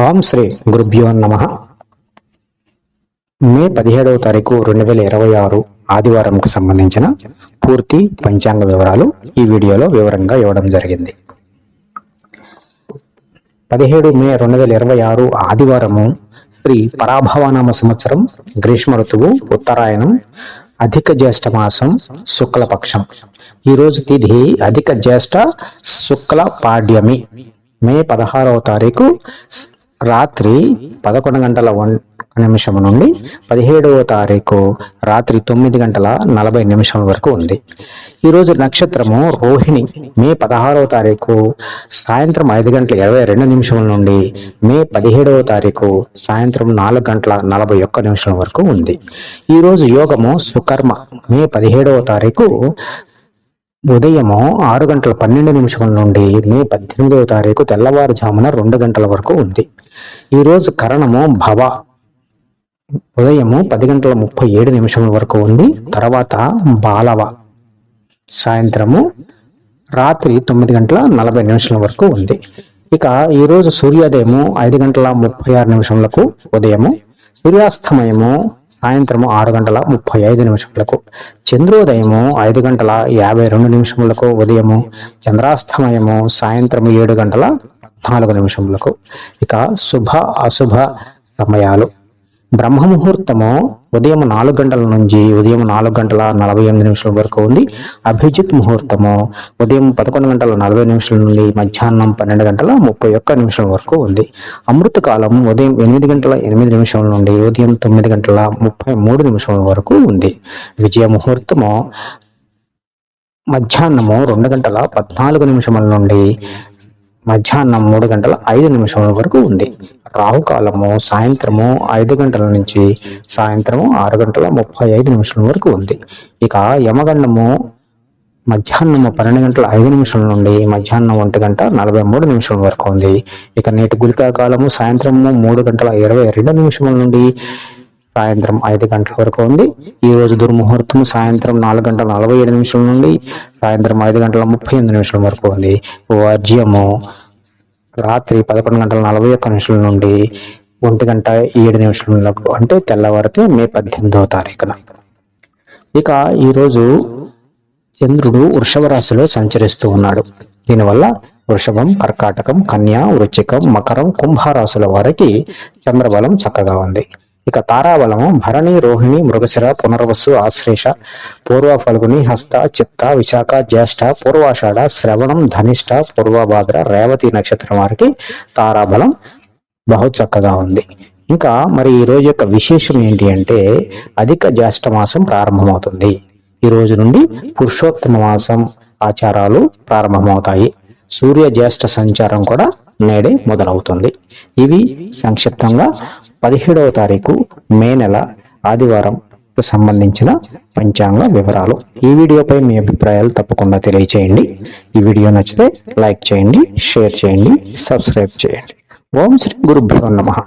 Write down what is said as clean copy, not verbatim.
ఓం శ్రీ గురుభ్యో నమః. మే 17వ తారీఖు 2026 ఆదివారంకు సంబంధించిన పూర్తి పంచాంగ వివరాలు ఈ వీడియోలో వివరంగా ఇవ్వడం జరిగింది. 17 మే 2026 ఆదివారము శ్రీ పరాభవనామ సంవత్సరం, గ్రీష్మ ఋతువు, ఉత్తరాయణం, అధిక జ్యేష్ఠ మాసం, శుక్లపక్షం. ఈరోజు తిథి అధిక జ్యేష్ఠ శుక్ల పాడ్యమి. మే 16వ తారీఖు రాత్రి 11 గంటల 1 నిమిషం నుండి 17వ తారీఖు రాత్రి 9 గంటల 40 నిమిషాల వరకు ఉంది. ఈరోజు నక్షత్రము రోహిణి. మే 16వ తారీఖు సాయంత్రం 5 గంటల 22 నిమిషాల నుండి మే 17వ తారీఖు సాయంత్రం 4 గంటల 41 నిమిషాల వరకు ఉంది. ఈరోజు యోగము సుకర్మ. మే 17వ తారీఖు ఉదయము 6 గంటల 12 నిమిషాల నుండి మే 18వ తారీఖు తెల్లవారుజామున 2 గంటల వరకు ఉంది. ఈరోజు కరణము భవ. ఉదయము 10 గంటల 37 నిమిషాల వరకు ఉంది. తర్వాత బాలవ. సాయంత్రము రాత్రి 9 గంటల 40 నిమిషాల వరకు ఉంది. ఇక ఈరోజు సూర్యోదయము 5 గంటల 36 నిమిషాలకు ఉదయము, సూర్యాస్తమయము సాయంత్రము 6 గంటల 35 నిమిషాలకు, చంద్రోదయము 5 గంటల 52 నిమిషములకు ఉదయము, చంద్రాస్తమయము సాయంత్రము 7 గంటల 14 నిమిషములకు. ఇక శుభ అశుభ సమయాలు: బ్రహ్మ ముహూర్తము ఉదయం 4 గంటల నుంచి ఉదయం 4 గంటల 48 నిమిషాల వరకు ఉంది. అభిజిత్ ముహూర్తము ఉదయం 11 గంటల 40 నిమిషాల నుండి మధ్యాహ్నం 12 గంటల 31 నిమిషాల వరకు ఉంది. అమృత కాలం ఉదయం 8 గంటల 8 నిమిషాల నుండి ఉదయం 9 గంటల 33 నిమిషాల వరకు ఉంది. విజయ ముహూర్తము మధ్యాహ్నము 2 గంటల 14 నిమిషాల నుండి మధ్యాహ్నం 3 గంటల 5 నిమిషాల వరకు ఉంది. రాహుకాలము సాయంత్రము 5 గంటల నుంచి సాయంత్రము 6 గంటల 35 నిమిషాల వరకు ఉంది. ఇక యమగండము మధ్యాహ్నము 12 గంటల 5 నిమిషాల నుండి మధ్యాహ్నం 1 గంట 43 నిమిషాల వరకు ఉంది. ఇక నేటి గుళికా కాలము సాయంత్రము 3 గంటల 22 నిమిషాల నుండి సాయంత్రం 5 గంటల వరకు ఉంది. ఈ రోజు దుర్ముహూర్తం సాయంత్రం 4 గంటల 47 నిమిషాల నుండి సాయంత్రం 5 గంటల 38 నిమిషాల వరకు ఉంది. వర్జ్యము రాత్రి 11 గంటల 41 నిమిషాల నుండి 1 గంట 7 నిమిషాలకు, అంటే తెల్లవారితే మే 18వ తారీఖున. ఇక ఈరోజు చంద్రుడు వృషభ రాశిలో సంచరిస్తూ ఉన్నాడు. దీనివల్ల వృషభం, కర్కాటకం, కన్య, వృశ్చికం, మకరం, కుంభరాశుల వారికి చంద్రబలం చక్కగా ఉంది. ఇక తారాబలము భరణి, రోహిణి, మృగశిర, పునర్వసు, ఆశ్లేష, పూర్వ ఫల్గుని, హస్త, చిత్త, విశాఖ, జ్యేష్ఠ, పూర్వాషాఢ, శ్రవణం, ధనిష్ట, పూర్వభాద్ర, రేవతి నక్షత్రం వారికి తారాబలం బహు చక్కగా ఉంది. ఇంకా మరి ఈ రోజు యొక్క విశేషం ఏంటి అంటే అధిక జ్యేష్ఠ మాసం ప్రారంభమవుతుంది. ఈ రోజు నుండి పురుషోత్తమ మాసం ఆచారాలు ప్రారంభమవుతాయి. సూర్య జ్యేష్ఠ సంచారం కూడా నేడే మొదలవుతుంది. ఇవి సంక్షిప్తంగా 17వ తారీఖు మే నెల ఆదివారం సంబంధించిన పంచాంగ వివరాలు. ఈ వీడియోపై మీ అభిప్రాయాలు తప్పకుండా తెలియచేయండి. ఈ వీడియో నచ్చితే లైక్ చేయండి, షేర్ చేయండి, సబ్స్క్రైబ్ చేయండి. ఓం శ్రీ గురుభ్యో నమః.